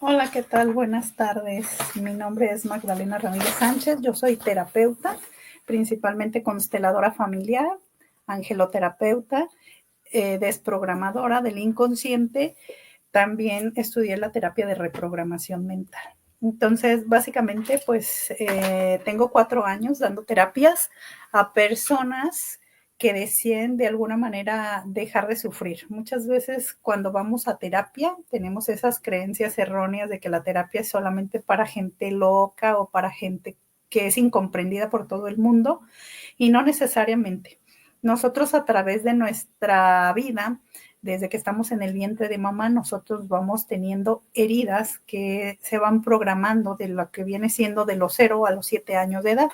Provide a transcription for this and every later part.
Hola, ¿qué tal? Buenas tardes. Mi nombre es Magdalena Ramírez Sánchez. Yo soy terapeuta, principalmente consteladora familiar, angeloterapeuta, desprogramadora del inconsciente. También estudié la terapia de reprogramación mental. Entonces, básicamente, pues tengo 4 años dando terapias a personas que deciden de alguna manera dejar de sufrir. Muchas veces cuando vamos a terapia tenemos esas creencias erróneas de que la terapia es solamente para gente loca o para gente que es incomprendida por todo el mundo, y no necesariamente. Nosotros a través de nuestra vida, desde que estamos en el vientre de mamá, nosotros vamos teniendo heridas que se van programando de lo que viene siendo de los 0 a los 7 años de edad.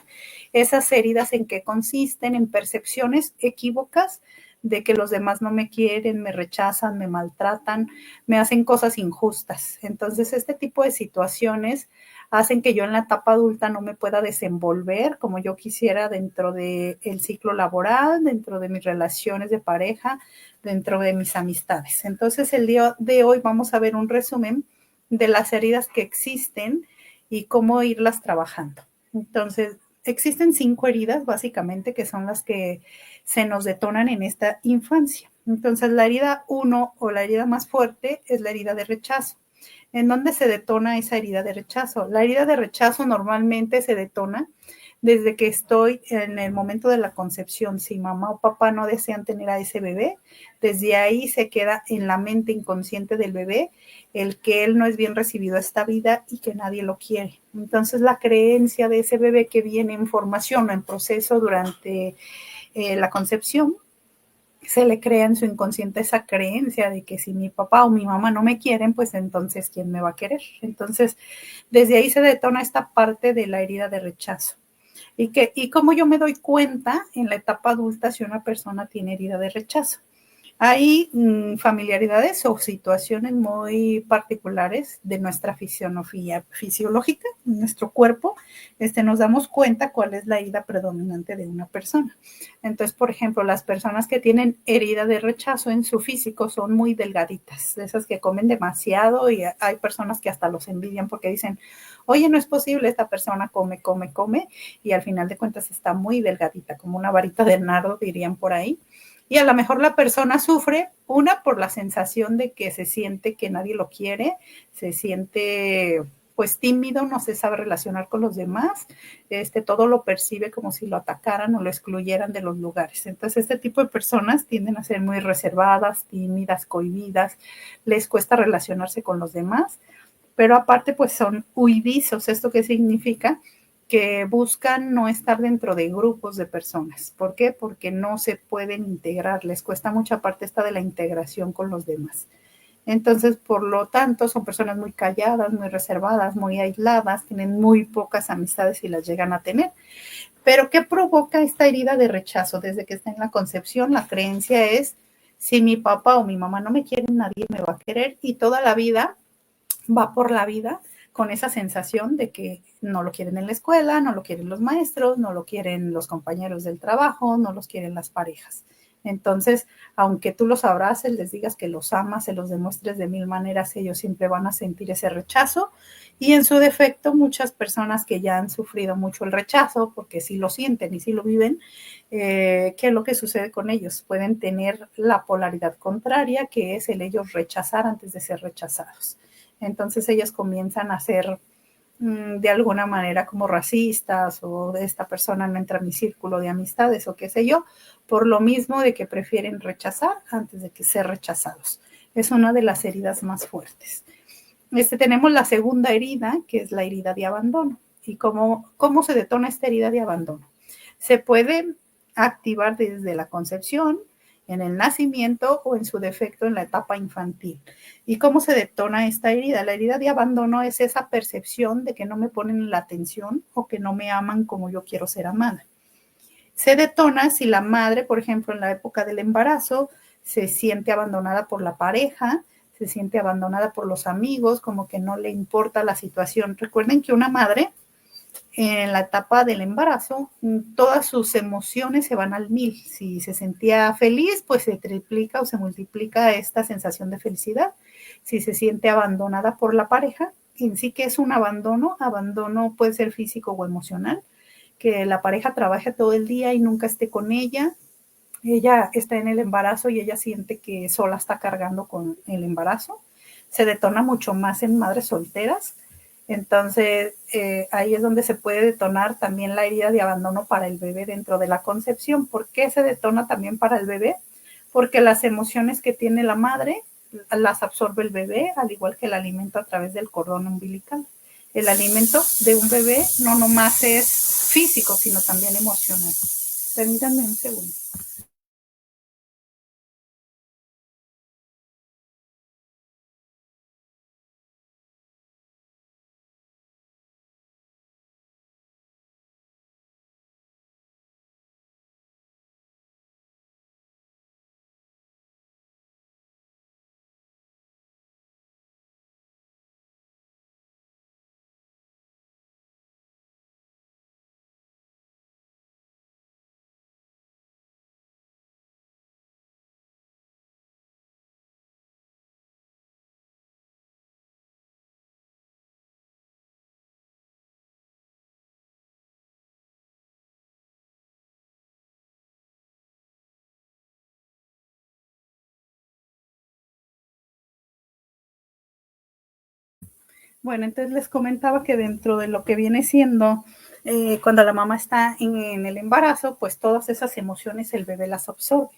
Esas heridas, ¿en qué consisten? En percepciones equívocas de que los demás no me quieren, me rechazan, me maltratan, me hacen cosas injustas. Entonces, este tipo de situaciones hacen que yo en la etapa adulta no me pueda desenvolver como yo quisiera dentro del ciclo laboral, dentro de mis relaciones de pareja, dentro de mis amistades. Entonces, el día de hoy vamos a ver un resumen de las heridas que existen y cómo irlas trabajando. Entonces, existen 5 heridas básicamente que son las que se nos detonan en esta infancia. Entonces, la herida 1 o la herida más fuerte es la herida de rechazo. ¿En dónde se detona esa herida de rechazo? La herida de rechazo normalmente se detona desde que estoy en el momento de la concepción. Si mamá o papá no desean tener a ese bebé, desde ahí se queda en la mente inconsciente del bebé el que él no es bien recibido a esta vida y que nadie lo quiere. Entonces la creencia de ese bebé que viene en formación o en proceso durante la concepción, se le crea en su inconsciente esa creencia de que si mi papá o mi mamá no me quieren, pues entonces ¿quién me va a querer? Entonces, desde ahí se detona esta parte de la herida de rechazo. Y cómo yo me doy cuenta en la etapa adulta si una persona tiene herida de rechazo. Hay familiaridades o situaciones muy particulares de nuestra fisionomía fisiológica, nuestro cuerpo, nos damos cuenta cuál es la herida predominante de una persona. Entonces, por ejemplo, las personas que tienen herida de rechazo en su físico son muy delgaditas, de esas que comen demasiado, y hay personas que hasta los envidian porque dicen, oye, no es posible, esta persona come, come, come, y al final de cuentas está muy delgadita, como una varita de nardo, dirían por ahí. Y a lo mejor la persona sufre, una, por la sensación de que se siente que nadie lo quiere, se siente pues tímido, no se sabe relacionar con los demás, todo lo percibe como si lo atacaran o lo excluyeran de los lugares. Entonces, este tipo de personas tienden a ser muy reservadas, tímidas, cohibidas, les cuesta relacionarse con los demás, pero aparte pues son huidizos. ¿Esto qué significa? Que buscan no estar dentro de grupos de personas. ¿Por qué? Porque no se pueden integrar, les cuesta mucha parte esta de la integración con los demás. Entonces, por lo tanto, son personas muy calladas, muy reservadas, muy aisladas, tienen muy pocas amistades si las llegan a tener. Pero ¿qué provoca esta herida de rechazo? Desde que está en la concepción, la creencia es, si mi papá o mi mamá no me quieren, nadie me va a querer, y toda la vida va por la vida con esa sensación de que no lo quieren en la escuela, no lo quieren los maestros, no lo quieren los compañeros del trabajo, no los quieren las parejas. Entonces, aunque tú los abraces, les digas que los amas, se los demuestres de 1000 maneras, ellos siempre van a sentir ese rechazo. Y en su defecto, muchas personas que ya han sufrido mucho el rechazo, porque sí lo sienten y sí lo viven, ¿qué es lo que sucede con ellos? Pueden tener la polaridad contraria, que es el ellos rechazar antes de ser rechazados. Entonces ellos comienzan a ser de alguna manera como racistas, o esta persona no entra a mi círculo de amistades o qué sé yo, por lo mismo de que prefieren rechazar antes de que ser rechazados. Es una de las heridas más fuertes. Tenemos la segunda herida, que es la herida de abandono. ¿Y cómo se detona esta herida de abandono? Se puede activar desde la concepción, en el nacimiento o en su defecto en la etapa infantil. ¿Y cómo se detona esta herida? La herida de abandono es esa percepción de que no me ponen la atención o que no me aman como yo quiero ser amada. Se detona si la madre, por ejemplo, en la época del embarazo, se siente abandonada por la pareja, se siente abandonada por los amigos, como que no le importa la situación. Recuerden que una madre en la etapa del embarazo, todas sus emociones se van al 1000. Si se sentía feliz, pues se triplica o se multiplica esta sensación de felicidad. Si se siente abandonada por la pareja, en sí, ¿qué es un abandono? Abandono puede ser físico o emocional, que la pareja trabaje todo el día y nunca esté con ella está en el embarazo y ella siente que sola está cargando con el embarazo. Se detona mucho más en madres solteras. Entonces, ahí es donde se puede detonar también la herida de abandono para el bebé dentro de la concepción. ¿Por qué se detona también para el bebé? Porque las emociones que tiene la madre las absorbe el bebé, al igual que el alimento a través del cordón umbilical. El alimento de un bebé no nomás es físico, sino también emocional. Permítanme un segundo. Bueno, entonces les comentaba que dentro de lo que viene siendo cuando la mamá está en el embarazo, pues todas esas emociones el bebé las absorbe.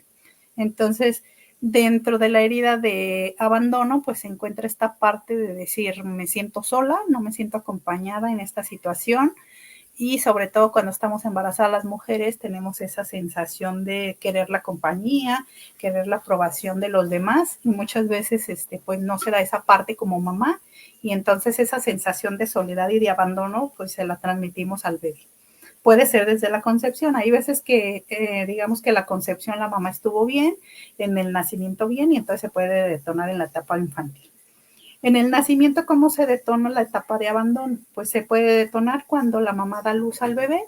Entonces, dentro de la herida de abandono, pues se encuentra esta parte de decir, me siento sola, no me siento acompañada en esta situación, y sobre todo cuando estamos embarazadas las mujeres tenemos esa sensación de querer la compañía, querer la aprobación de los demás y muchas veces pues no se da esa parte como mamá y entonces esa sensación de soledad y de abandono pues se la transmitimos al bebé. Puede ser desde la concepción. Hay veces que, digamos que la concepción la mamá estuvo bien, en el nacimiento bien, y entonces se puede detonar en la etapa infantil. En el nacimiento, ¿cómo se detona la etapa de abandono? Pues se puede detonar cuando la mamá da luz al bebé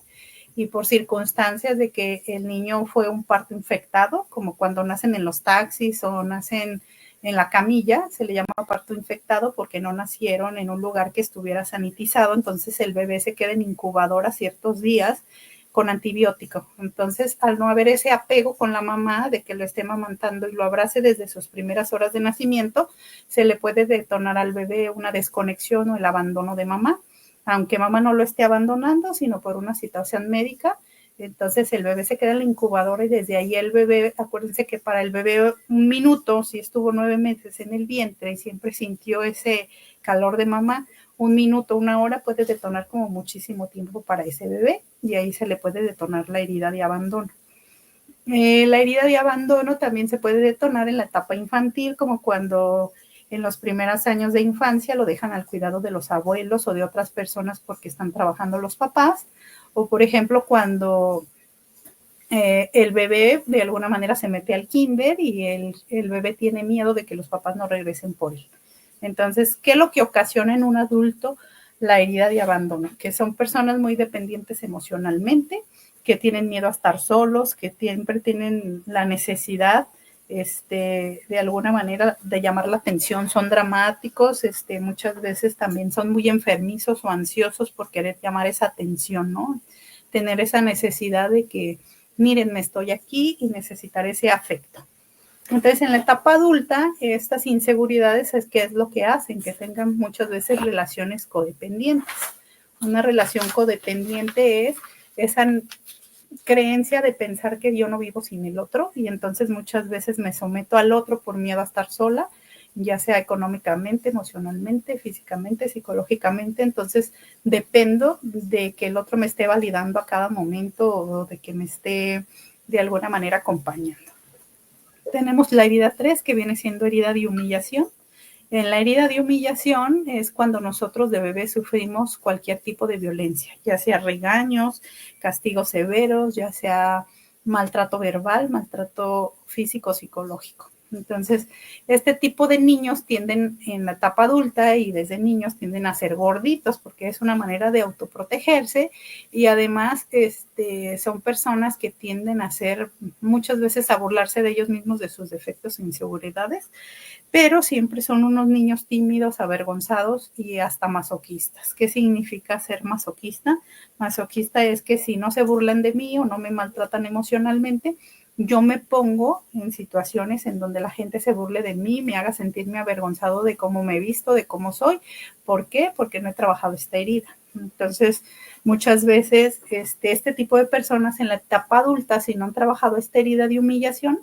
y por circunstancias de que el niño fue un parto infectado, como cuando nacen en los taxis o nacen en la camilla, se le llama parto infectado porque no nacieron en un lugar que estuviera sanitizado, entonces el bebé se queda en incubadora ciertos días con antibiótico. Entonces, al no haber ese apego con la mamá de que lo esté amamantando y lo abrace desde sus primeras horas de nacimiento, se le puede detonar al bebé una desconexión o el abandono de mamá, aunque mamá no lo esté abandonando, sino por una situación médica. Entonces el bebé se queda en la incubadora y desde ahí el bebé, acuérdense que para el bebé un minuto, si estuvo 9 meses en el vientre y siempre sintió ese calor de mamá, un minuto, una hora puede detonar como muchísimo tiempo para ese bebé y ahí se le puede detonar la herida de abandono. La herida de abandono también se puede detonar en la etapa infantil, como cuando en los primeros años de infancia lo dejan al cuidado de los abuelos o de otras personas porque están trabajando los papás, o por ejemplo cuando el bebé de alguna manera se mete al kinder y el bebé tiene miedo de que los papás no regresen por él. Entonces, ¿qué es lo que ocasiona en un adulto la herida de abandono? Que son personas muy dependientes emocionalmente, que tienen miedo a estar solos, que siempre tienen la necesidad de alguna manera de llamar la atención, son dramáticos, muchas veces también son muy enfermizos o ansiosos por querer llamar esa atención, ¿no? Tener esa necesidad de que, miren, me estoy aquí y necesitaré ese afecto. Entonces, en la etapa adulta, estas inseguridades es que es lo que hacen que tengan muchas veces relaciones codependientes. Una relación codependiente es esa creencia de pensar que yo no vivo sin el otro y entonces muchas veces me someto al otro por miedo a estar sola, ya sea económicamente, emocionalmente, físicamente, psicológicamente, entonces dependo de que el otro me esté validando a cada momento o de que me esté de alguna manera acompañando. Tenemos la herida 3 que viene siendo herida de humillación. En la herida de humillación es cuando nosotros de bebé sufrimos cualquier tipo de violencia, ya sea regaños, castigos severos, ya sea maltrato verbal, maltrato físico, psicológico. Entonces, este tipo de niños tienden en la etapa adulta y desde niños tienden a ser gorditos porque es una manera de autoprotegerse y además son personas que tienden a ser muchas veces a burlarse de ellos mismos, de sus defectos e inseguridades, pero siempre son unos niños tímidos, avergonzados y hasta masoquistas. ¿Qué significa ser masoquista? Masoquista es que si no se burlan de mí o no me maltratan emocionalmente, yo me pongo en situaciones en donde la gente se burle de mí, me haga sentirme avergonzado de cómo me he visto, de cómo soy. ¿Por qué? Porque no he trabajado esta herida. Entonces, muchas veces este tipo de personas en la etapa adulta, si no han trabajado esta herida de humillación,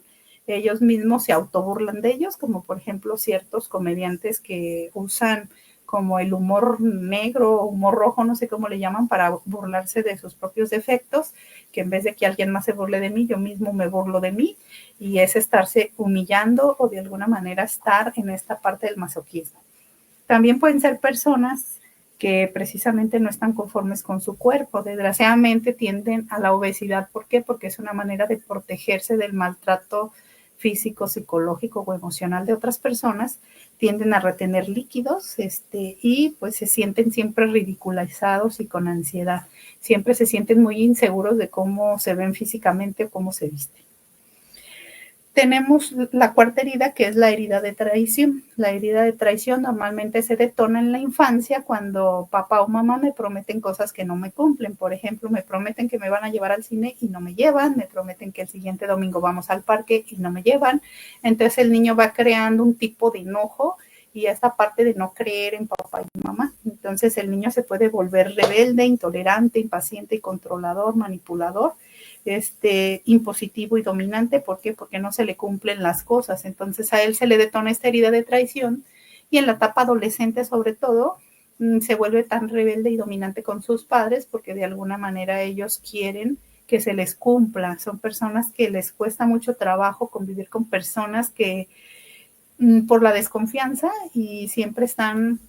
ellos mismos se autoburlan de ellos, como por ejemplo ciertos comediantes que usan como el humor negro, humor rojo, no sé cómo le llaman, para burlarse de sus propios defectos, que en vez de que alguien más se burle de mí, yo mismo me burlo de mí, y es estarse humillando o de alguna manera estar en esta parte del masoquismo. También pueden ser personas que precisamente no están conformes con su cuerpo, desgraciadamente tienden a la obesidad. ¿Por qué? Porque es una manera de protegerse del maltrato físico, psicológico o emocional de otras personas, tienden a retener líquidos y pues se sienten siempre ridiculizados y con ansiedad. Siempre se sienten muy inseguros de cómo se ven físicamente o cómo se visten. Tenemos la cuarta herida, que es la herida de traición. La herida de traición normalmente se detona en la infancia cuando papá o mamá me prometen cosas que no me cumplen. Por ejemplo, me prometen que me van a llevar al cine y no me llevan, me prometen que el siguiente domingo vamos al parque y no me llevan. Entonces el niño va creando un tipo de enojo y esta parte de no creer en papá y mamá. Entonces el niño se puede volver rebelde, intolerante, impaciente y controlador, manipulador, impositivo y dominante. ¿Por qué? Porque no se le cumplen las cosas. Entonces a él se le detona esta herida de traición y en la etapa adolescente sobre todo se vuelve tan rebelde y dominante con sus padres porque de alguna manera ellos quieren que se les cumpla. Son personas que les cuesta mucho trabajo convivir con personas que por la desconfianza y siempre están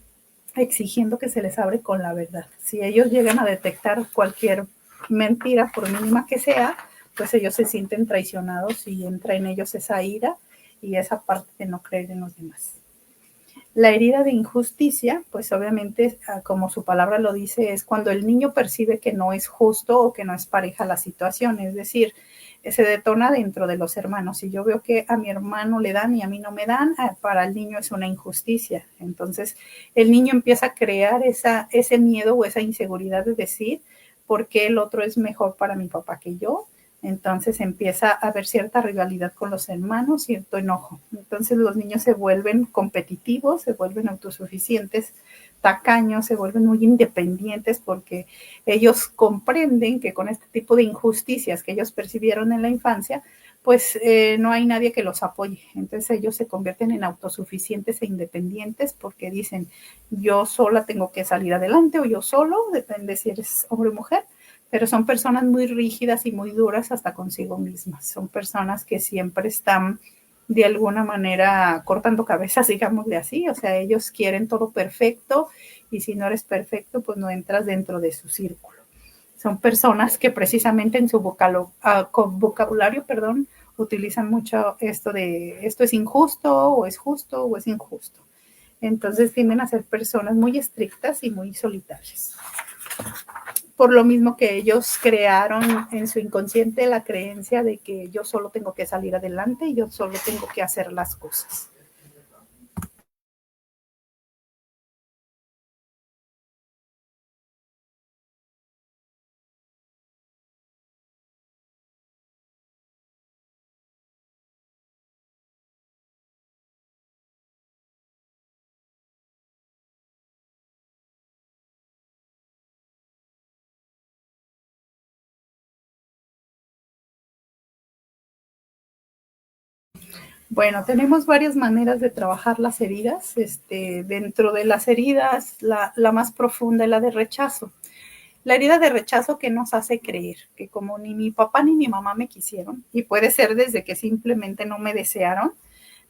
exigiendo que se les abre con la verdad. Si ellos llegan a detectar cualquier mentira, por mínima que sea, pues ellos se sienten traicionados y entra en ellos esa ira y esa parte de no creer en los demás. La herida de injusticia, pues obviamente, como su palabra lo dice, es cuando el niño percibe que no es justo o que no es pareja la situación, es decir, se detona dentro de los hermanos. Si yo veo que a mi hermano le dan y a mí no me dan, para el niño es una injusticia. Entonces, el niño empieza a crear ese miedo o esa inseguridad de decir, ¿por qué el otro es mejor para mi papá que yo? Entonces empieza a haber cierta rivalidad con los hermanos, cierto enojo. Entonces los niños se vuelven competitivos, se vuelven autosuficientes, tacaños, se vuelven muy independientes porque ellos comprenden que con este tipo de injusticias que ellos percibieron en la infancia, pues no hay nadie que los apoye. Entonces ellos se convierten en autosuficientes e independientes porque dicen, yo sola tengo que salir adelante o yo solo, depende si eres hombre o mujer, pero son personas muy rígidas y muy duras hasta consigo mismas. Son personas que siempre están de alguna manera cortando cabezas, digámosle así. O sea, ellos quieren todo perfecto y si no eres perfecto, pues no entras dentro de su círculo. Son personas que precisamente en su vocabulario, utilizan mucho esto de esto es injusto o es injusto. Entonces tienden a ser personas muy estrictas y muy solitarias. Por lo mismo que ellos crearon en su inconsciente la creencia de que yo solo tengo que salir adelante y yo solo tengo que hacer las cosas. Bueno, tenemos varias maneras de trabajar las heridas. Dentro de las heridas, la más profunda es la de rechazo. La herida de rechazo que nos hace creer que como ni mi papá ni mi mamá me quisieron, y puede ser desde que simplemente no me desearon,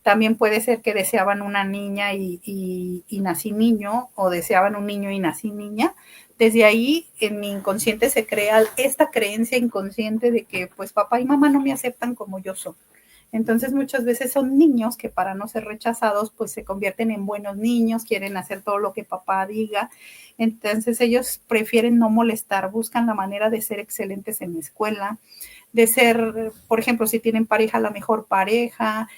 también puede ser que deseaban una niña y nací niño, o deseaban un niño y nací niña. Desde ahí en mi inconsciente se crea esta creencia inconsciente de que pues papá y mamá no me aceptan como yo soy. Entonces muchas veces son niños que para no ser rechazados pues se convierten en buenos niños, quieren hacer todo lo que papá diga. Entonces ellos prefieren no molestar, buscan la manera de ser excelentes en la escuela, de ser, por ejemplo, si tienen pareja, la mejor pareja,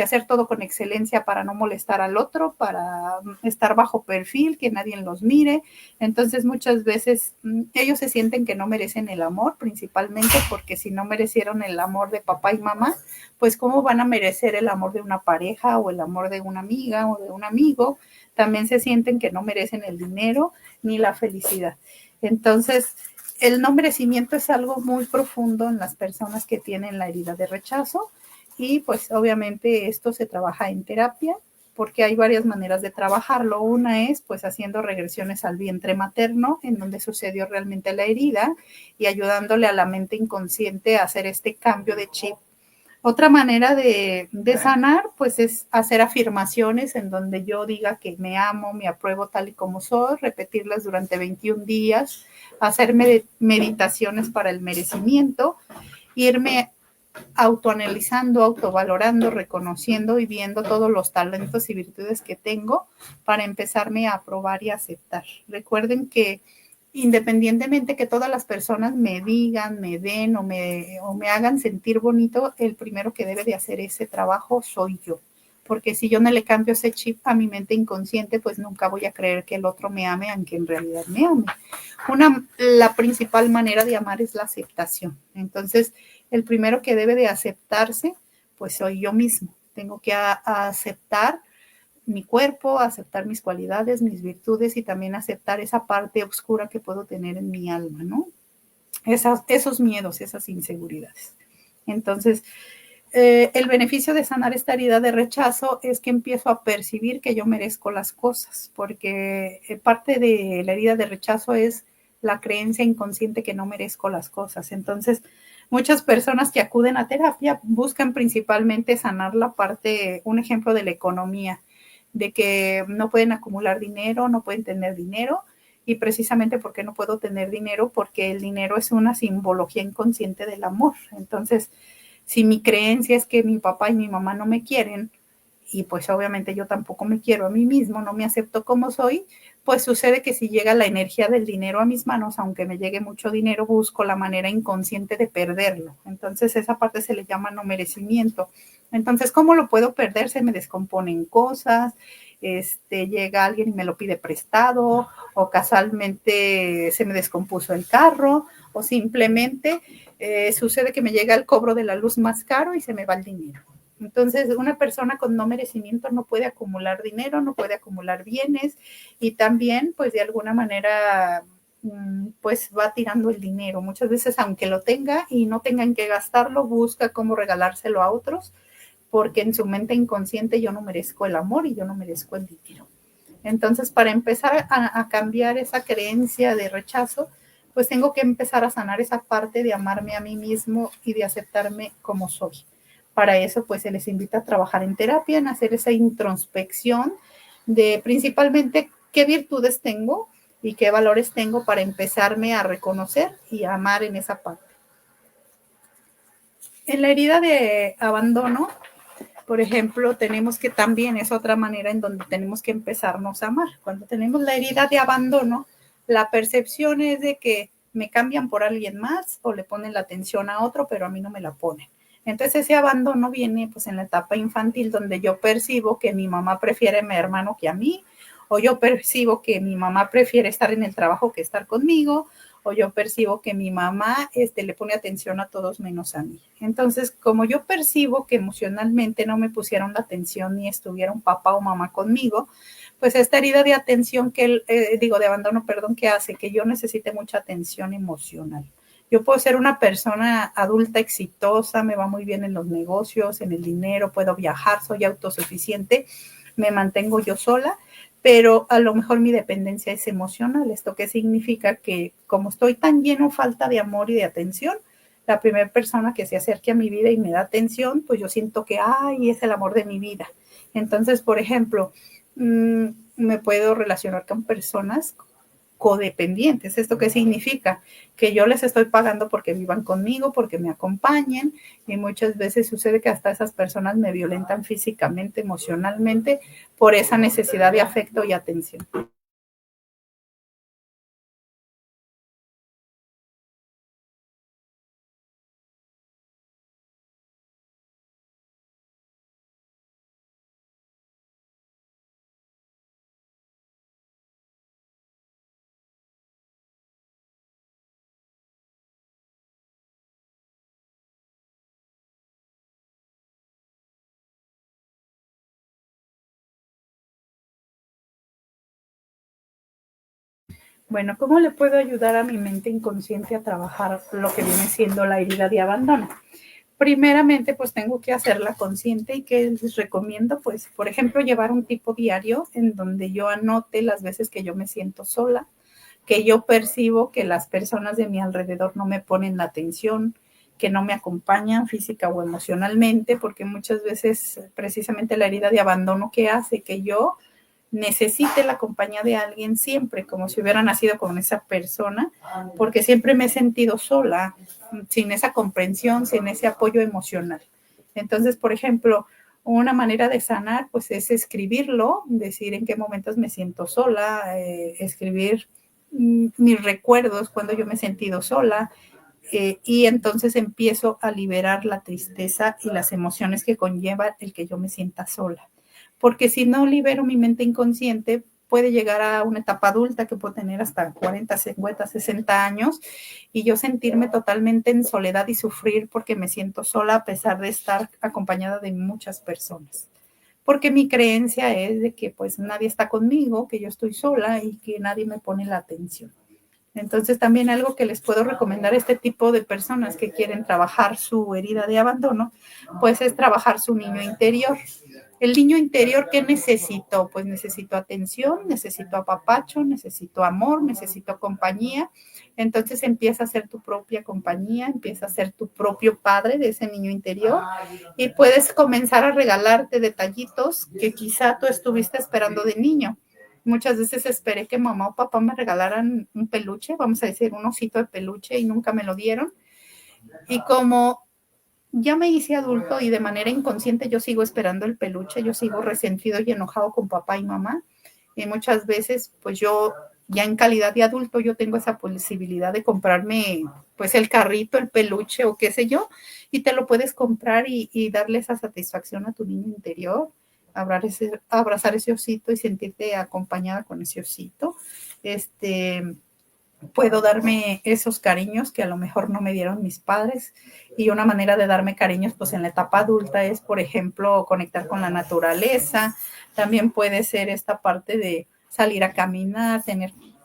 hacer todo con excelencia para no molestar al otro, para estar bajo perfil, que nadie los mire. Entonces muchas veces ellos se sienten que no merecen el amor, principalmente porque si no merecieron el amor de papá y mamá, pues cómo van a merecer el amor de una pareja o el amor de una amiga o de un amigo. También se sienten que no merecen el dinero ni la felicidad. Entonces, el no merecimiento es algo muy profundo en las personas que tienen la herida de rechazo y pues obviamente esto se trabaja en terapia porque hay varias maneras de trabajarlo. Una es pues haciendo regresiones al vientre materno en donde sucedió realmente la herida y ayudándole a la mente inconsciente a hacer este cambio de chip. Otra manera de sanar, pues es hacer afirmaciones en donde yo diga que me amo, me apruebo tal y como soy, repetirlas durante 21 días, hacer meditaciones para el merecimiento, irme autoanalizando, autovalorando, reconociendo y viendo todos los talentos y virtudes que tengo para empezarme a aprobar y aceptar. Recuerden que independientemente que todas las personas me digan, me den o me hagan sentir bonito, el primero que debe de hacer ese trabajo soy yo. Porque si yo no le cambio ese chip a mi mente inconsciente, pues nunca voy a creer que el otro me ame, aunque en realidad me ame. La principal manera de amar es la aceptación. Entonces, el primero que debe de aceptarse, pues soy yo mismo. Tengo que aceptar mi cuerpo, aceptar mis cualidades, mis virtudes y también aceptar esa parte oscura que puedo tener en mi alma, ¿no? Esos miedos, esas inseguridades. Entonces, el beneficio de sanar esta herida de rechazo es que empiezo a percibir que yo merezco las cosas, porque parte de la herida de rechazo es la creencia inconsciente que no merezco las cosas. Entonces, muchas personas que acuden a terapia buscan principalmente sanar la parte, un ejemplo de la economía, de que no pueden acumular dinero, no pueden tener dinero, y precisamente porque no puedo tener dinero, porque el dinero es una simbología inconsciente del amor. Entonces, si mi creencia es que mi papá y mi mamá no me quieren, y pues obviamente yo tampoco me quiero a mí mismo, no me acepto como soy, pues sucede que si llega la energía del dinero a mis manos, aunque me llegue mucho dinero, busco la manera inconsciente de perderlo. Entonces esa parte se le llama no merecimiento. Entonces, ¿cómo lo puedo perder? Se me descomponen cosas, llega alguien y me lo pide prestado, o casualmente se me descompuso el carro, o simplemente sucede que me llega el cobro de la luz más caro y se me va el dinero. Entonces, una persona con no merecimiento no puede acumular dinero, no puede acumular bienes y también, pues, de alguna manera, pues, va tirando el dinero. Muchas veces, aunque lo tenga y no tengan que gastarlo, busca cómo regalárselo a otros, porque en su mente inconsciente yo no merezco el amor y yo no merezco el dinero. Entonces, para empezar a cambiar esa creencia de rechazo, pues tengo que empezar a sanar esa parte de amarme a mí mismo y de aceptarme como soy. Para eso, pues se les invita a trabajar en terapia, en hacer esa introspección de principalmente qué virtudes tengo y qué valores tengo para empezarme a reconocer y a amar en esa parte. En la herida de abandono, por ejemplo, tenemos que también es otra manera en donde tenemos que empezarnos a amar. Cuando tenemos la herida de abandono, la percepción es de que me cambian por alguien más o le ponen la atención a otro, pero a mí no me la ponen. Entonces ese abandono viene pues en la etapa infantil donde yo percibo que mi mamá prefiere a mi hermano que a mí, o yo percibo que mi mamá prefiere estar en el trabajo que estar conmigo, o yo percibo que mi mamá le pone atención a todos menos a mí. Entonces, como yo percibo que emocionalmente no me pusieron la atención ni estuvieron papá o mamá conmigo, pues esta herida de atención de abandono, perdón, que hace que yo necesite mucha atención emocional. Yo puedo ser una persona adulta exitosa, me va muy bien en los negocios, en el dinero, puedo viajar, soy autosuficiente, me mantengo yo sola, pero a lo mejor mi dependencia es emocional. ¿Esto qué significa? Que como estoy tan lleno falta de amor y de atención, la primera persona que se acerque a mi vida y me da atención, pues yo siento que, ay, es el amor de mi vida. Entonces, por ejemplo, me puedo relacionar con personas codependientes. ¿Esto qué significa? Que yo les estoy pagando porque vivan conmigo, porque me acompañen, y muchas veces sucede que hasta esas personas me violentan físicamente, emocionalmente, por esa necesidad de afecto y atención. Bueno, ¿cómo le puedo ayudar a mi mente inconsciente a trabajar lo que viene siendo la herida de abandono? Primeramente, pues tengo que hacerla consciente y que les recomiendo, pues, por ejemplo, llevar un tipo diario en donde yo anote las veces que yo me siento sola, que yo percibo que las personas de mi alrededor no me ponen la atención, que no me acompañan física o emocionalmente, porque muchas veces precisamente la herida de abandono que hace que yo necesite la compañía de alguien siempre, como si hubiera nacido con esa persona, porque siempre me he sentido sola, sin esa comprensión, sin ese apoyo emocional. Entonces, por ejemplo, una manera de sanar, pues es escribirlo, decir en qué momentos me siento sola, escribir mis recuerdos cuando yo me he sentido sola, y entonces empiezo a liberar la tristeza y las emociones que conlleva el que yo me sienta sola. Porque si no libero mi mente inconsciente, puede llegar a una etapa adulta que puedo tener hasta 40, 50, 60 años y yo sentirme totalmente en soledad y sufrir porque me siento sola a pesar de estar acompañada de muchas personas. Porque mi creencia es de que pues nadie está conmigo, que yo estoy sola y que nadie me pone la atención. Entonces, también algo que les puedo recomendar a este tipo de personas que quieren trabajar su herida de abandono, pues es trabajar su niño interior. El niño interior, ¿qué necesito? Pues necesito atención, necesito apapacho, necesito amor, necesito compañía. Entonces empieza a ser tu propia compañía, empieza a ser tu propio padre de ese niño interior y puedes comenzar a regalarte detallitos que quizá tú estuviste esperando de niño. Muchas veces esperé que mamá o papá me regalaran un peluche, vamos a decir, un osito de peluche y nunca me lo dieron. Y como ya me hice adulto y de manera inconsciente yo sigo esperando el peluche, yo sigo resentido y enojado con papá y mamá. Y muchas veces, pues yo ya en calidad de adulto, yo tengo esa posibilidad de comprarme pues el carrito, el peluche o qué sé yo, y te lo puedes comprar y darle esa satisfacción a tu niño interior, abrazar ese osito y sentirte acompañada con ese osito. Este, puedo darme esos cariños que a lo mejor no me dieron mis padres y una manera de darme cariños pues en la etapa adulta es por ejemplo conectar con la naturaleza, también puede ser esta parte de salir a caminar,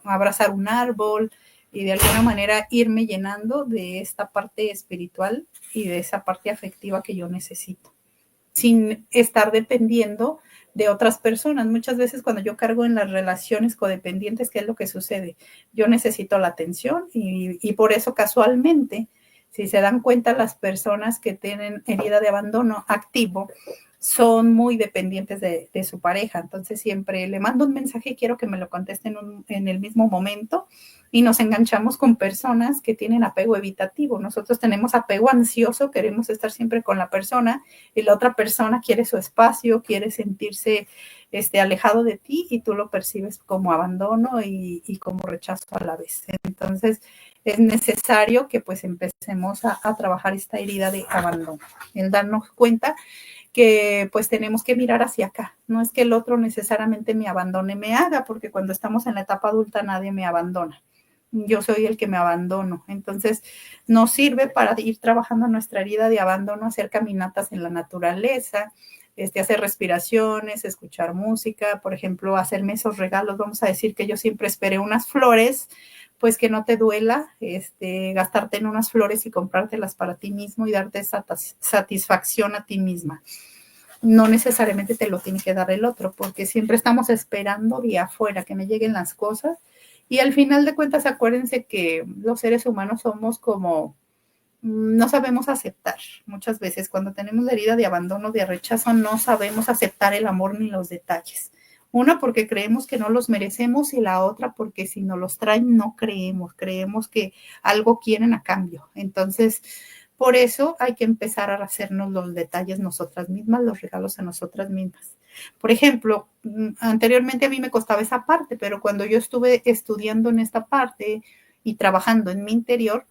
abrazar un árbol y de alguna manera irme llenando de esta parte espiritual y de esa parte afectiva que yo necesito sin estar dependiendo de otras personas. Muchas veces cuando yo cargo en las relaciones codependientes, ¿qué es lo que sucede? Yo necesito la atención y por eso casualmente, si se dan cuenta, las personas que tienen herida de abandono activo son muy dependientes de su pareja. Entonces siempre le mando un mensaje y quiero que me lo contesten en el mismo momento y nos enganchamos con personas que tienen apego evitativo. Nosotros tenemos apego ansioso, queremos estar siempre con la persona y la otra persona quiere su espacio, quiere sentirse alejado de ti y tú lo percibes como abandono y como rechazo a la vez. Entonces es necesario que pues empecemos a trabajar esta herida de abandono, el darnos cuenta que pues tenemos que mirar hacia acá. No es que el otro necesariamente me abandone, me haga, porque cuando estamos en la etapa adulta nadie me abandona. Yo soy el que me abandono. Entonces, nos sirve para ir trabajando nuestra herida de abandono, hacer caminatas en la naturaleza, hacer respiraciones, escuchar música, por ejemplo, hacerme esos regalos. Vamos a decir que yo siempre esperé unas flores, pues que no te duela gastarte en unas flores y comprártelas para ti mismo y darte esa satisfacción a ti misma. No necesariamente te lo tiene que dar el otro, porque siempre estamos esperando de afuera que me lleguen las cosas y al final de cuentas acuérdense que los seres humanos somos como no sabemos aceptar. Muchas veces cuando tenemos la herida de abandono, de rechazo, no sabemos aceptar el amor ni los detalles. Una porque creemos que no los merecemos y la otra porque si nos los traen no creemos que algo quieren a cambio. Entonces, por eso hay que empezar a hacernos los detalles nosotras mismas, los regalos a nosotras mismas. Por ejemplo, anteriormente a mí me costaba esa parte, pero cuando yo estuve estudiando en esta parte y trabajando en mi interior,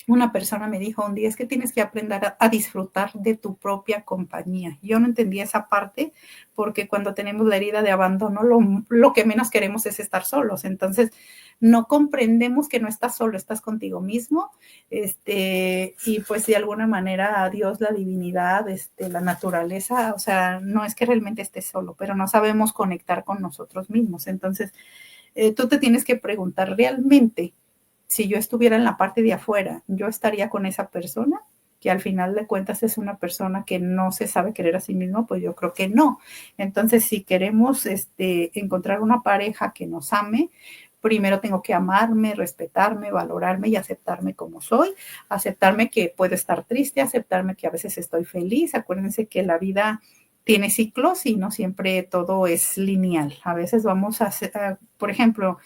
una persona me dijo un día, es que tienes que aprender a disfrutar de tu propia compañía. Yo no entendía esa parte porque cuando tenemos la herida de abandono, lo que menos queremos es estar solos. Entonces, no comprendemos que no estás solo, estás contigo mismo. Y pues de alguna manera a Dios, la divinidad, la naturaleza, o sea, no es que realmente estés solo, pero no sabemos conectar con nosotros mismos. Entonces, tú te tienes que preguntar realmente si yo estuviera en la parte de afuera, yo estaría con esa persona, que al final de cuentas es una persona que no se sabe querer a sí mismo, pues yo creo que no. Entonces, si queremos encontrar una pareja que nos ame, primero tengo que amarme, respetarme, valorarme y aceptarme como soy, aceptarme que puedo estar triste, aceptarme que a veces estoy feliz. Acuérdense que la vida tiene ciclos y no siempre todo es lineal. A veces vamos a hacer, por ejemplo,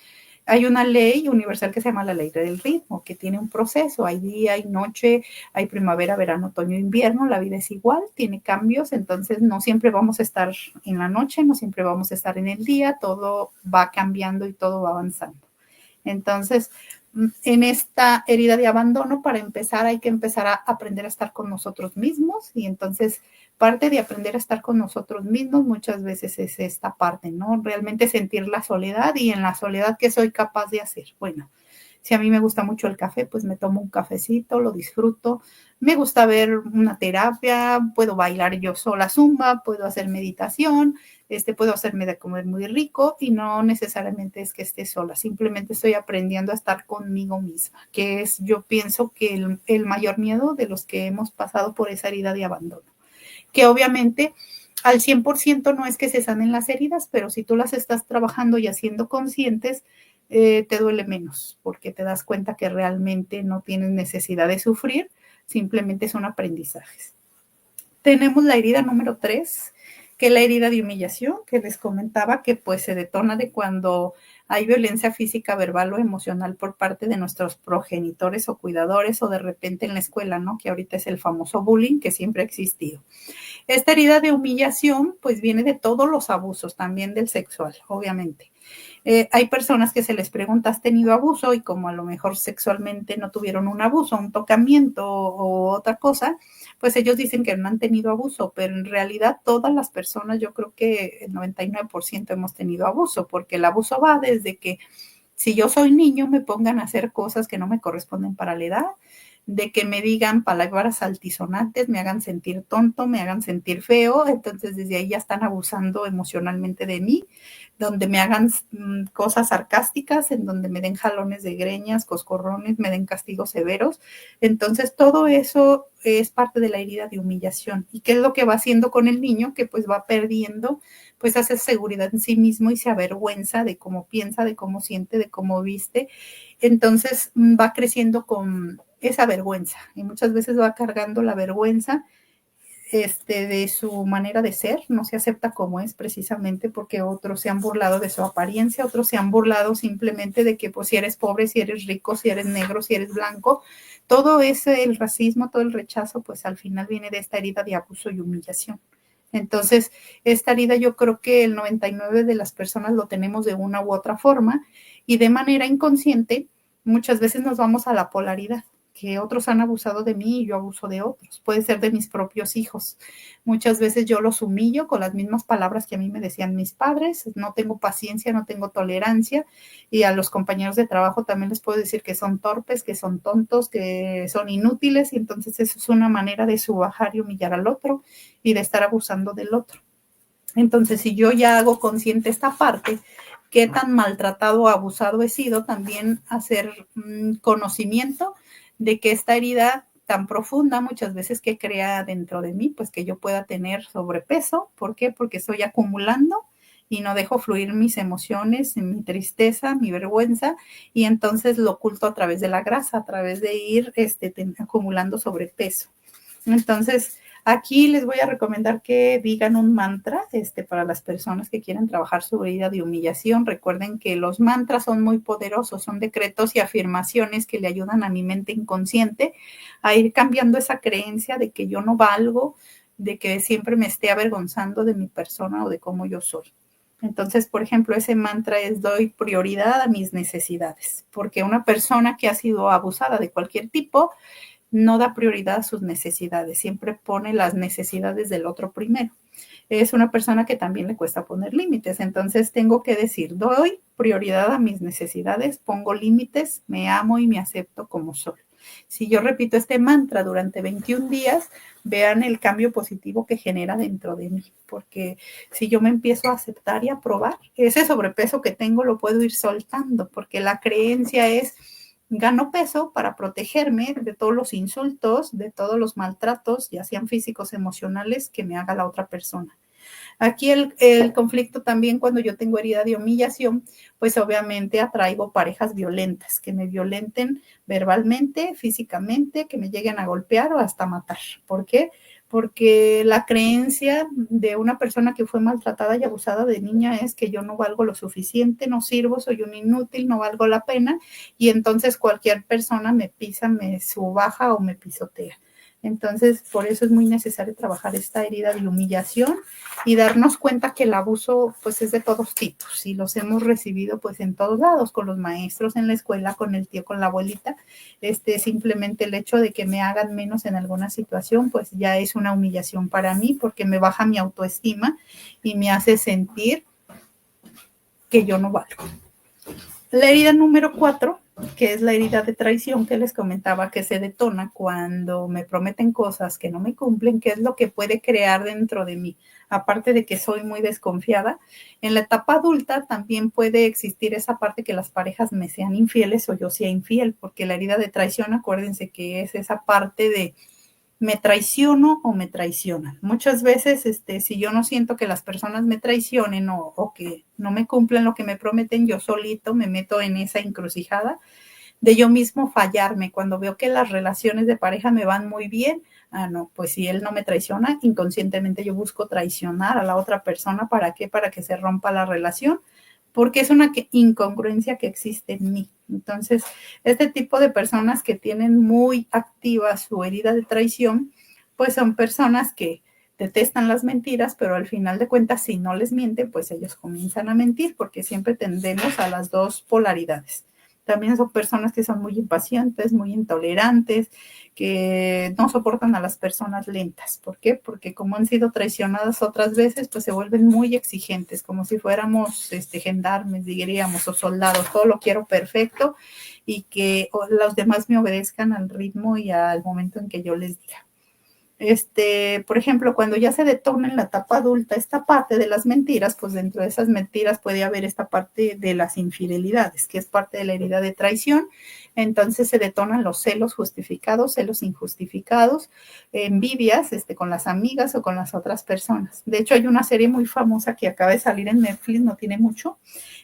hay una ley universal que se llama la ley del ritmo, que tiene un proceso, hay día, hay noche, hay primavera, verano, otoño, invierno, la vida es igual, tiene cambios, entonces no siempre vamos a estar en la noche, no siempre vamos a estar en el día, todo va cambiando y todo va avanzando. Entonces, en esta herida de abandono, para empezar, hay que empezar a aprender a estar con nosotros mismos y entonces parte de aprender a estar con nosotros mismos muchas veces es esta parte, ¿no? Realmente sentir la soledad y en la soledad, ¿qué soy capaz de hacer? Bueno, si a mí me gusta mucho el café, pues me tomo un cafecito, lo disfruto. Me gusta ver una terapia, puedo bailar yo sola zumba, puedo hacer meditación, puedo hacerme de comer muy rico y no necesariamente es que esté sola, simplemente estoy aprendiendo a estar conmigo misma, que es, yo pienso que el mayor miedo de los que hemos pasado por esa herida de abandono, que obviamente al 100% no es que se sanen las heridas, pero si tú las estás trabajando y haciendo conscientes, te duele menos, porque te das cuenta que realmente no tienes necesidad de sufrir, simplemente son aprendizajes. Tenemos la herida número 3, que es la herida de humillación, que les comentaba que pues se detona de cuando hay violencia física, verbal o emocional por parte de nuestros progenitores o cuidadores o de repente en la escuela, ¿no? Que ahorita es el famoso bullying que siempre ha existido. Esta herida de humillación pues viene de todos los abusos, también del sexual, obviamente. Hay personas que se les pregunta, ¿has tenido abuso? Y como a lo mejor sexualmente no tuvieron un abuso, un tocamiento o otra cosa, pues ellos dicen que no han tenido abuso, pero en realidad todas las personas, yo creo que el 99% hemos tenido abuso, porque el abuso va desde que si yo soy niño me pongan a hacer cosas que no me corresponden para la edad, de que me digan palabras altisonantes, me hagan sentir tonto, me hagan sentir feo, entonces desde ahí ya están abusando emocionalmente de mí, donde me hagan cosas sarcásticas, en donde me den jalones de greñas, coscorrones, me den castigos severos. Entonces todo eso es parte de la herida de humillación. ¿Y qué es lo que va haciendo con el niño? Que pues va perdiendo pues hace seguridad en sí mismo y se avergüenza de cómo piensa, de cómo siente, de cómo viste. Entonces va creciendo con esa vergüenza y muchas veces va cargando la vergüenza de su manera de ser, no se acepta como es precisamente porque otros se han burlado de su apariencia, otros se han burlado simplemente de que pues si eres pobre, si eres rico, si eres negro, si eres blanco, todo ese, el racismo, todo el rechazo, pues al final viene de esta herida de abuso y humillación. Entonces, esta herida yo creo que el 99 de las personas lo tenemos de una u otra forma y de manera inconsciente muchas veces nos vamos a la polaridad, que otros han abusado de mí y yo abuso de otros. Puede ser de mis propios hijos. Muchas veces yo los humillo con las mismas palabras que a mí me decían mis padres. No tengo paciencia, no tengo tolerancia. Y a los compañeros de trabajo también les puedo decir que son torpes, que son tontos, que son inútiles. Y entonces eso es una manera de subajar y humillar al otro y de estar abusando del otro. Entonces, si yo ya hago consciente esta parte, qué tan maltratado o abusado he sido, también hacer conocimiento de que esta herida tan profunda muchas veces que crea dentro de mí, pues que yo pueda tener sobrepeso. ¿Por qué? Porque estoy acumulando y no dejo fluir mis emociones, mi tristeza, mi vergüenza, y entonces lo oculto a través de la grasa, a través de ir acumulando sobrepeso. Entonces, Aquí les voy a recomendar que digan un mantra para las personas que quieren trabajar su herida de humillación. Recuerden que los mantras son muy poderosos, son decretos y afirmaciones que le ayudan a mi mente inconsciente a ir cambiando esa creencia de que yo no valgo, de que siempre me esté avergonzando de mi persona o de cómo yo soy. Entonces, por ejemplo, ese mantra es: doy prioridad a mis necesidades, porque una persona que ha sido abusada de cualquier tipo no da prioridad a sus necesidades, siempre pone las necesidades del otro primero. Es una persona que también le cuesta poner límites, entonces tengo que decir: doy prioridad a mis necesidades, pongo límites, me amo y me acepto como soy. Si yo repito este mantra durante 21 días, vean el cambio positivo que genera dentro de mí, porque si yo me empiezo a aceptar y a probar, ese sobrepeso que tengo lo puedo ir soltando, porque la creencia es: gano peso para protegerme de todos los insultos, de todos los maltratos, ya sean físicos, emocionales, que me haga la otra persona. Aquí el conflicto también, cuando yo tengo herida de humillación, pues obviamente atraigo parejas violentas, que me violenten verbalmente, físicamente, que me lleguen a golpear o hasta matar. ¿Por qué? Porque la creencia de una persona que fue maltratada y abusada de niña es que yo no valgo lo suficiente, no sirvo, soy un inútil, no valgo la pena, y entonces cualquier persona me pisa, me subaja o me pisotea. Entonces, por eso es muy necesario trabajar esta herida de humillación y darnos cuenta que el abuso pues es de todos tipos y los hemos recibido pues en todos lados, con los maestros, en la escuela, con el tío, con la abuelita. Simplemente el hecho de que me hagan menos en alguna situación pues ya es una humillación para mí, porque me baja mi autoestima y me hace sentir que yo no valgo. La herida número 4, que es la herida de traición que les comentaba, que se detona cuando me prometen cosas que no me cumplen, que es lo que puede crear dentro de mí. Aparte de que soy muy desconfiada, en la etapa adulta también puede existir esa parte que las parejas me sean infieles o yo sea infiel, porque la herida de traición, acuérdense que es esa parte de me traiciono o me traicionan. Muchas veces, si yo no siento que las personas me traicionen o que no me cumplen lo que me prometen, yo solito me meto en esa encrucijada de yo mismo fallarme. Cuando veo que las relaciones de pareja me van muy bien, no, pues si él no me traiciona, inconscientemente yo busco traicionar a la otra persona. ¿Para qué? Para que se rompa la relación, porque es una incongruencia que existe en mí. Entonces, este tipo de personas que tienen muy activa su herida de traición, pues son personas que detestan las mentiras, pero al final de cuentas, si no les mienten, pues ellos comienzan a mentir, porque siempre tendemos a las dos polaridades. También son personas que son muy impacientes, muy intolerantes, que no soportan a las personas lentas. ¿Por qué? Porque como han sido traicionadas otras veces, pues se vuelven muy exigentes, como si fuéramos gendarmes, diríamos, o soldados. Todo lo quiero perfecto y que los demás me obedezcan al ritmo y al momento en que yo les diga. Por ejemplo, cuando ya se detona en la etapa adulta esta parte de las mentiras, pues dentro de esas mentiras puede haber esta parte de las infidelidades, que es parte de la herida de traición. Entonces se detonan los celos justificados, celos injustificados, envidias con las amigas o con las otras personas. De hecho, hay una serie muy famosa que acaba de salir en Netflix, no tiene mucho,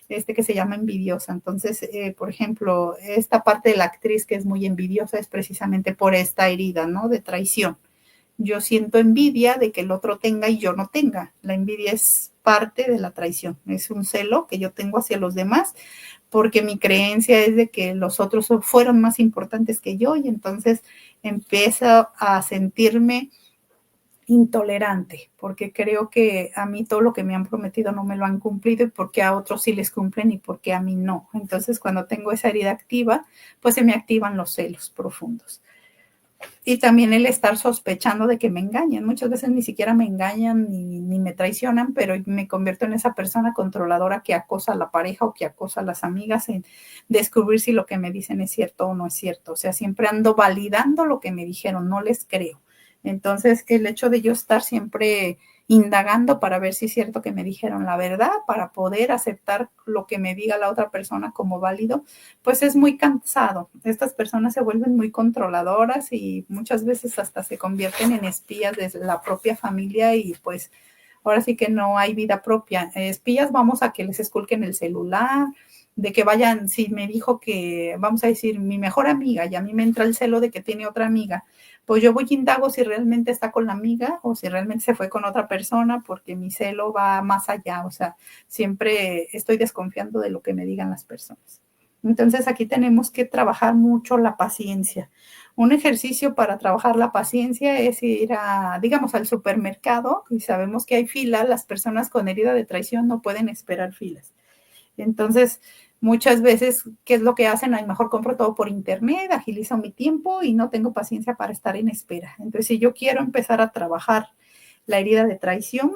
que se llama Envidiosa. Entonces, por ejemplo, esta parte de la actriz que es muy envidiosa es precisamente por esta herida, ¿no? De traición. Yo siento envidia de que el otro tenga y yo no tenga. La envidia es parte de la traición, es un celo que yo tengo hacia los demás, porque mi creencia es de que los otros fueron más importantes que yo, y entonces empiezo a sentirme intolerante, porque creo que a mí todo lo que me han prometido no me lo han cumplido, y porque a otros sí les cumplen y porque a mí no. Entonces, cuando tengo esa herida activa, pues se me activan los celos profundos. Y también el estar sospechando de que me engañan. Muchas veces ni siquiera me engañan ni me traicionan, pero me convierto en esa persona controladora que acosa a la pareja o que acosa a las amigas en descubrir si lo que me dicen es cierto o no es cierto. O sea, siempre ando validando lo que me dijeron, no les creo. Entonces, el hecho de yo estar siempre indagando para ver si es cierto que me dijeron la verdad, para poder aceptar lo que me diga la otra persona como válido, pues es muy cansado. Estas personas se vuelven muy controladoras y muchas veces hasta se convierten en espías de la propia familia, y pues ahora sí que no hay vida propia. Espías vamos a que les esculquen el celular, de que vayan, si me dijo que, vamos a decir, mi mejor amiga, y a mí me entra el celo de que tiene otra amiga, pues yo voy y indago si realmente está con la amiga o si realmente se fue con otra persona, porque mi celo va más allá, o sea, siempre estoy desconfiando de lo que me digan las personas. Entonces aquí tenemos que trabajar mucho la paciencia. Un ejercicio para trabajar la paciencia es ir a, digamos, al supermercado y sabemos que hay fila, las personas con herida de traición no pueden esperar filas. Entonces, muchas veces, ¿qué es lo que hacen? Ay, mejor compro todo por internet, agilizo mi tiempo y no tengo paciencia para estar en espera. Entonces, si yo quiero empezar a trabajar la herida de traición,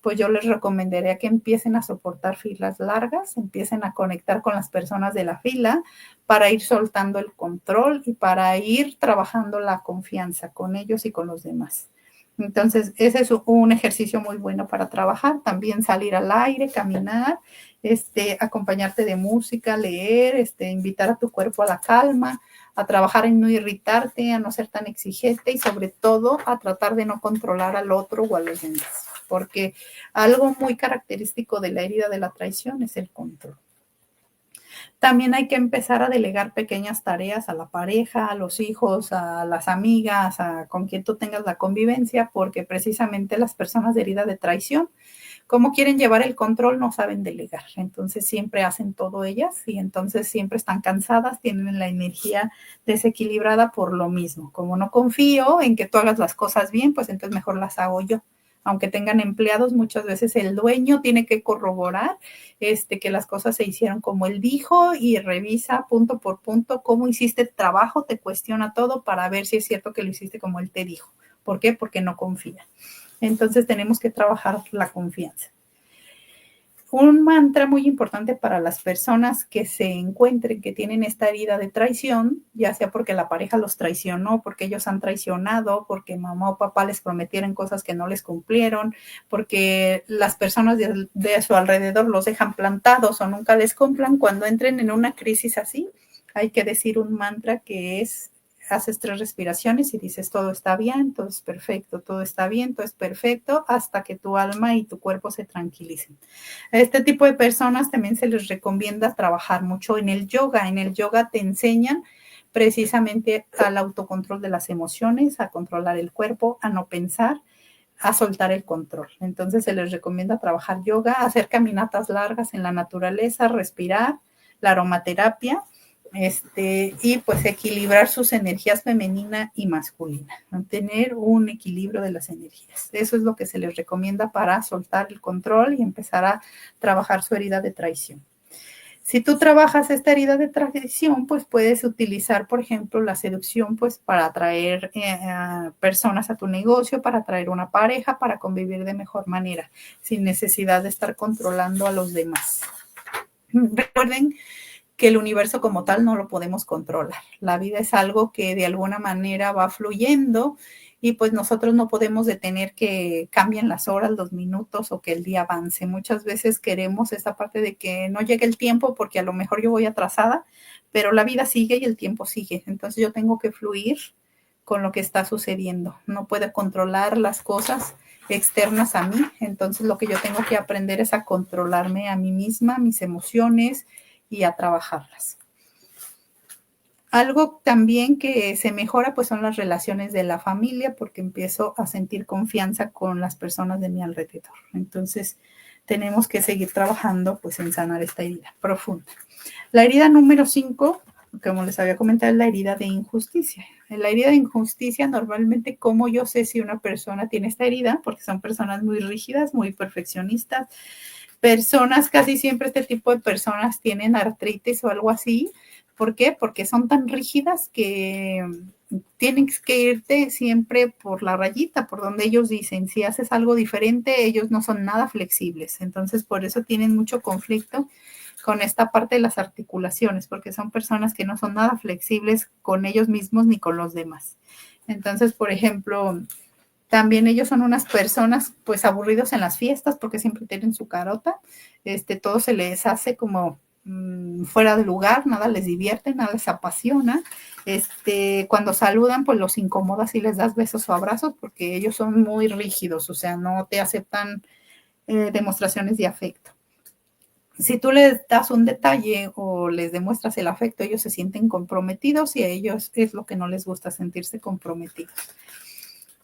pues yo les recomendaría que empiecen a soportar filas largas, empiecen a conectar con las personas de la fila para ir soltando el control y para ir trabajando la confianza con ellos y con los demás. Entonces, ese es un ejercicio muy bueno para trabajar. También salir al aire, caminar, acompañarte de música, leer, invitar a tu cuerpo a la calma, a trabajar en no irritarte, a no ser tan exigente y sobre todo a tratar de no controlar al otro o a los demás. Porque algo muy característico de la herida de la traición es el control. También hay que empezar a delegar pequeñas tareas a la pareja, a los hijos, a las amigas, a con quien tú tengas la convivencia, porque precisamente las personas de herida de traición, como quieren llevar el control, no saben delegar. Entonces siempre hacen todo ellas y entonces siempre están cansadas, tienen la energía desequilibrada por lo mismo. Como no confío en que tú hagas las cosas bien, pues entonces mejor las hago yo. Aunque tengan empleados, muchas veces el dueño tiene que corroborar que las cosas se hicieron como él dijo y revisa punto por punto cómo hiciste el trabajo, te cuestiona todo para ver si es cierto que lo hiciste como él te dijo. ¿Por qué? Porque no confía. Entonces tenemos que trabajar la confianza. Un mantra muy importante para las personas que se encuentren que tienen esta herida de traición, ya sea porque la pareja los traicionó, porque ellos han traicionado, porque mamá o papá les prometieron cosas que no les cumplieron, porque las personas de su alrededor los dejan plantados o nunca les cumplan. Cuando entren en una crisis así, hay que decir un mantra que es: haces 3 respiraciones y dices todo está bien, todo es perfecto, todo está bien, todo es perfecto, hasta que tu alma y tu cuerpo se tranquilicen. A este tipo de personas también se les recomienda trabajar mucho en el yoga. En el yoga te enseñan precisamente al autocontrol de las emociones, a controlar el cuerpo, a no pensar, a soltar el control. Entonces se les recomienda trabajar yoga, hacer caminatas largas en la naturaleza, respirar, la aromaterapia, y pues equilibrar sus energías femenina y masculina, mantener un equilibrio de las energías. Eso es lo que se les recomienda para soltar el control y empezar a trabajar su herida de traición. Si tú trabajas esta herida de traición, pues puedes utilizar, por ejemplo, la seducción, pues para atraer personas a tu negocio, para atraer una pareja, para convivir de mejor manera, sin necesidad de estar controlando a los demás. Recuerden que el universo como tal no lo podemos controlar. La vida es algo que de alguna manera va fluyendo y pues nosotros no podemos detener que cambien las horas, los minutos o que el día avance. Muchas veces queremos esa parte de que no llegue el tiempo porque a lo mejor yo voy atrasada, pero la vida sigue y el tiempo sigue. Entonces yo tengo que fluir con lo que está sucediendo. No puedo controlar las cosas externas a mí. Entonces lo que yo tengo que aprender es a controlarme a mí misma, mis emociones, y a trabajarlas. Algo también que se mejora pues son las relaciones de la familia, porque empiezo a sentir confianza con las personas de mi alrededor. Entonces tenemos que seguir trabajando pues en sanar esta herida profunda. La herida número 5, como les había comentado, es la herida de injusticia. En la herida de injusticia, normalmente, ¿cómo yo sé si una persona tiene esta herida? Porque son personas muy rígidas, muy perfeccionistas, personas, casi siempre este tipo de personas tienen artritis o algo así. ¿Por qué? Porque son tan rígidas que tienes que irte siempre por la rayita, por donde ellos dicen. Si haces algo diferente, ellos no son nada flexibles. Entonces, por eso tienen mucho conflicto con esta parte de las articulaciones, porque son personas que no son nada flexibles con ellos mismos ni con los demás. Entonces, por ejemplo, también ellos son unas personas pues aburridos en las fiestas porque siempre tienen su carota, todo se les hace como fuera de lugar, nada les divierte, nada les apasiona. Cuando saludan pues los incomodas y les das besos o abrazos porque ellos son muy rígidos, o sea, no te aceptan demostraciones de afecto. Si tú les das un detalle o cuando les demuestras el afecto, ellos se sienten comprometidos y a ellos es lo que no les gusta, sentirse comprometidos.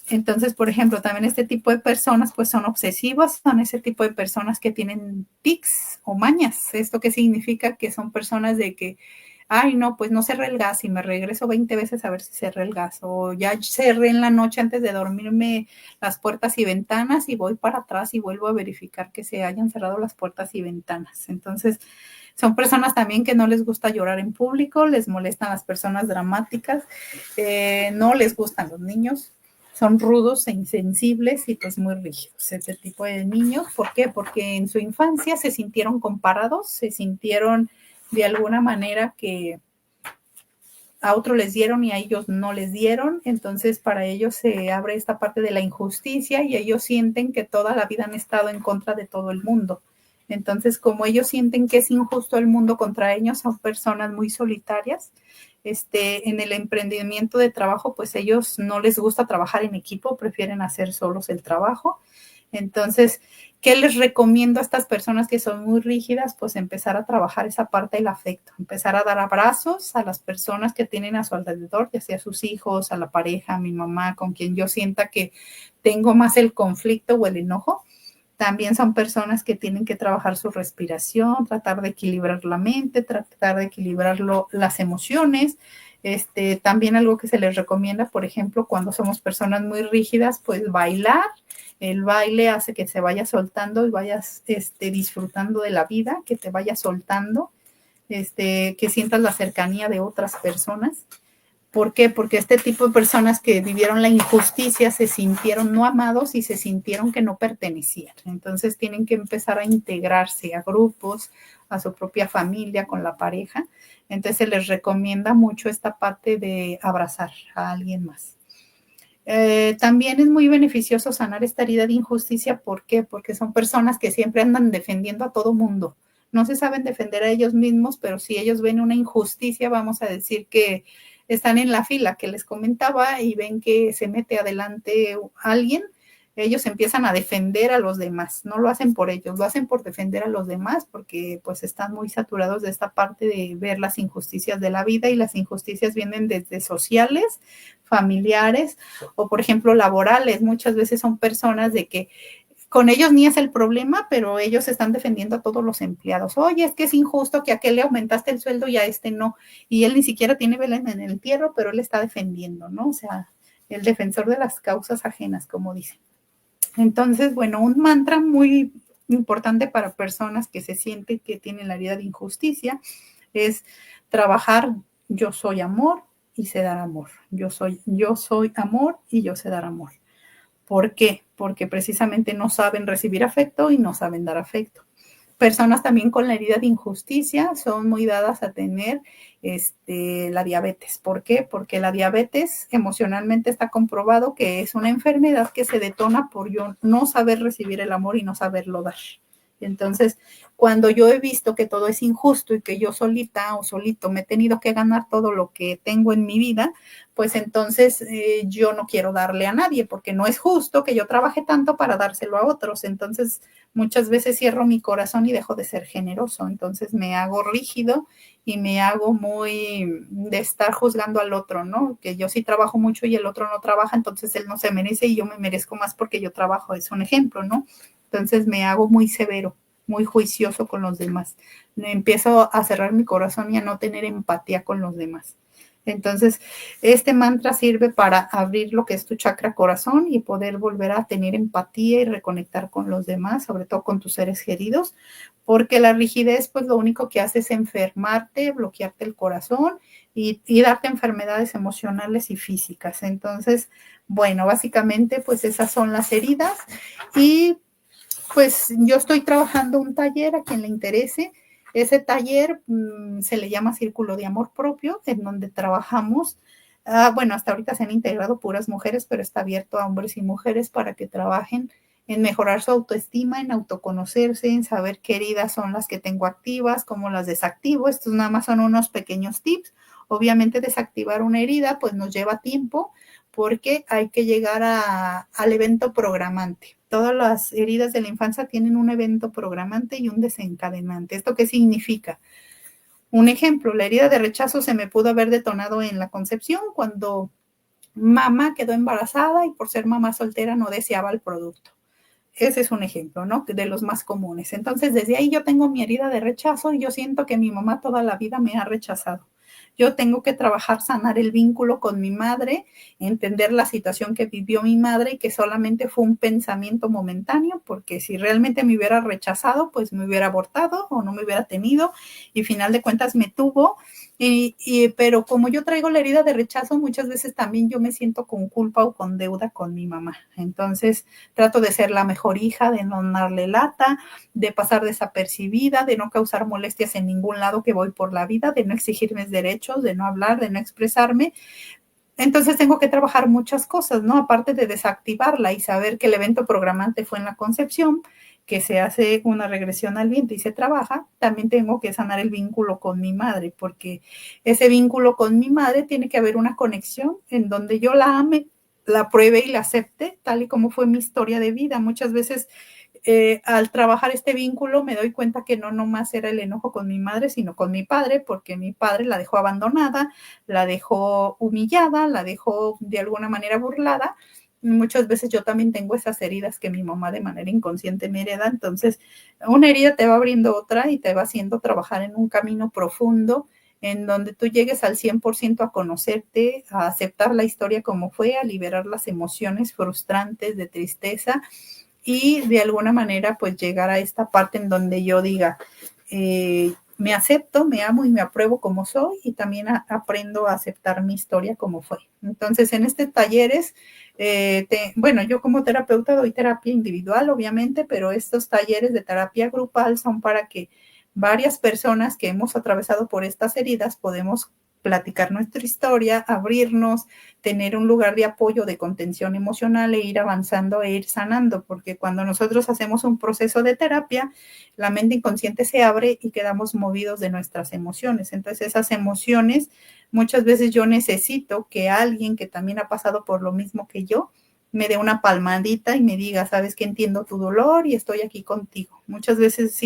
Entonces, por ejemplo, también este tipo de personas pues son obsesivas, son ese tipo de personas que tienen tics o mañas. ¿Esto qué significa? Que son personas de que, ay, no, pues no cerré el gas y me regreso 20 veces a ver si cerré el gas. O ya cerré en la noche antes de dormirme las puertas y ventanas y voy para atrás y vuelvo a verificar que se hayan cerrado las puertas y ventanas. Entonces, son personas también que no les gusta llorar en público, les molestan las personas dramáticas, no les gustan los niños, son rudos e insensibles y pues muy rígidos. Este tipo de niños, ¿por qué? Porque en su infancia se sintieron comparados, se sintieron de alguna manera que a otros les dieron y a ellos no les dieron, entonces para ellos se abre esta parte de la injusticia y ellos sienten que toda la vida han estado en contra de todo el mundo. Entonces, como ellos sienten que es injusto el mundo contra ellos, son personas muy solitarias. En el emprendimiento de trabajo, pues ellos no les gusta trabajar en equipo, prefieren hacer solos el trabajo. Entonces, ¿qué les recomiendo a estas personas que son muy rígidas? Pues empezar a trabajar esa parte del afecto, empezar a dar abrazos a las personas que tienen a su alrededor, ya sea a sus hijos, a la pareja, a mi mamá, con quien yo sienta que tengo más el conflicto o el enojo. También son personas que tienen que trabajar su respiración, tratar de equilibrar la mente, tratar de equilibrar las emociones. También algo que se les recomienda, por ejemplo, cuando somos personas muy rígidas, pues bailar. El baile hace que se vaya soltando y vayas disfrutando de la vida, que te vayas soltando, que sientas la cercanía de otras personas. ¿Por qué? Porque este tipo de personas que vivieron la injusticia se sintieron no amados y se sintieron que no pertenecían. Entonces tienen que empezar a integrarse a grupos, a su propia familia, con la pareja. Entonces se les recomienda mucho esta parte de abrazar a alguien más. También es muy beneficioso sanar esta herida de injusticia. ¿Por qué? Porque son personas que siempre andan defendiendo a todo mundo. No se saben defender a ellos mismos, pero si ellos ven una injusticia, vamos a decir que están en la fila que les comentaba y ven que se mete adelante alguien, ellos empiezan a defender a los demás. No lo hacen por ellos, lo hacen por defender a los demás porque pues están muy saturados de esta parte de ver las injusticias de la vida, y las injusticias vienen desde sociales, familiares o por ejemplo laborales. Muchas veces son personas de que con ellos ni es el problema, pero ellos están defendiendo a todos los empleados. Oye, es que es injusto que a aquel le aumentaste el sueldo y a este no. Y él ni siquiera tiene vela en el entierro, pero él está defendiendo, ¿no? O sea, el defensor de las causas ajenas, como dicen. Entonces, bueno, un mantra muy importante para personas que se sienten que tienen la herida de injusticia es trabajar: yo soy amor y sé dar amor. Yo soy amor y yo sé dar amor. ¿Por qué? Porque precisamente no saben recibir afecto y no saben dar afecto. Personas también con la herida de injusticia son muy dadas a tener la diabetes. ¿Por qué? Porque la diabetes emocionalmente está comprobado que es una enfermedad que se detona por yo no saber recibir el amor y no saberlo dar. Entonces, cuando yo he visto que todo es injusto y que yo solita o solito me he tenido que ganar todo lo que tengo en mi vida, pues entonces yo no quiero darle a nadie, porque no es justo que yo trabaje tanto para dárselo a otros. Entonces, muchas veces cierro mi corazón y dejo de ser generoso. Entonces me hago rígido y me hago muy de estar juzgando al otro, ¿no? Que yo sí trabajo mucho y el otro no trabaja, entonces él no se merece y yo me merezco más porque yo trabajo. Es un ejemplo, ¿no? Entonces me hago muy severo, muy juicioso con los demás. Empiezo a cerrar mi corazón y a no tener empatía con los demás. Entonces, este mantra sirve para abrir lo que es tu chakra corazón y poder volver a tener empatía y reconectar con los demás, sobre todo con tus seres queridos, porque la rigidez, pues lo único que hace es enfermarte, bloquearte el corazón y darte enfermedades emocionales y físicas. Entonces, bueno, básicamente, pues esas son las heridas. Y pues yo estoy trabajando un taller a quien le interese. Ese taller se le llama Círculo de Amor Propio, en donde trabajamos. Bueno, hasta ahorita se han integrado puras mujeres, pero está abierto a hombres y mujeres para que trabajen en mejorar su autoestima, en autoconocerse, en saber qué heridas son las que tengo activas, cómo las desactivo. Estos nada más son unos pequeños tips. Obviamente desactivar una herida pues nos lleva tiempo, porque hay que llegar al evento programante. Todas las heridas de la infancia tienen un evento programante y un desencadenante. ¿Esto qué significa? Un ejemplo, la herida de rechazo se me pudo haber detonado en la concepción cuando mamá quedó embarazada y por ser mamá soltera no deseaba el producto. Ese es un ejemplo, ¿no? De los más comunes. Entonces, desde ahí yo tengo mi herida de rechazo y yo siento que mi mamá toda la vida me ha rechazado. Yo tengo que trabajar, sanar el vínculo con mi madre, entender la situación que vivió mi madre y que solamente fue un pensamiento momentáneo, porque si realmente me hubiera rechazado, pues me hubiera abortado o no me hubiera tenido y final de cuentas me tuvo. Pero como yo traigo la herida de rechazo, muchas veces también yo me siento con culpa o con deuda con mi mamá. Entonces trato de ser la mejor hija, de no darle lata, de pasar desapercibida, de no causar molestias en ningún lado que voy por la vida, de no exigir mis derechos, de no hablar, de no expresarme. Entonces tengo que trabajar muchas cosas, ¿no? Aparte de desactivarla y saber que el evento programante fue en la concepción, que se hace una regresión al vientre y se trabaja, también tengo que sanar el vínculo con mi madre, porque ese vínculo con mi madre tiene que haber una conexión en donde yo la ame, la pruebe y la acepte, tal y como fue mi historia de vida. Muchas veces al trabajar este vínculo me doy cuenta que no nomás era el enojo con mi madre, sino con mi padre, porque mi padre la dejó abandonada, la dejó humillada, la dejó de alguna manera burlada. Muchas veces yo también tengo esas heridas que mi mamá de manera inconsciente me hereda. Entonces, una herida te va abriendo otra y te va haciendo trabajar en un camino profundo en donde tú llegues al 100% a conocerte, a aceptar la historia como fue, a liberar las emociones frustrantes de tristeza y de alguna manera pues llegar a esta parte en donde yo diga, me acepto, me amo y me apruebo como soy y también aprendo a aceptar mi historia como fue. Entonces en este talleres, bueno, yo como terapeuta doy terapia individual obviamente, pero estos talleres de terapia grupal son para que varias personas que hemos atravesado por estas heridas podemos platicar nuestra historia, abrirnos, tener un lugar de apoyo, de contención emocional e ir avanzando e ir sanando, porque cuando nosotros hacemos un proceso de terapia, la mente inconsciente se abre y quedamos movidos de nuestras emociones. Entonces esas emociones, muchas veces yo necesito que alguien que también ha pasado por lo mismo que yo, me dé una palmadita y me diga, sabes que entiendo tu dolor y estoy aquí contigo. Muchas veces sí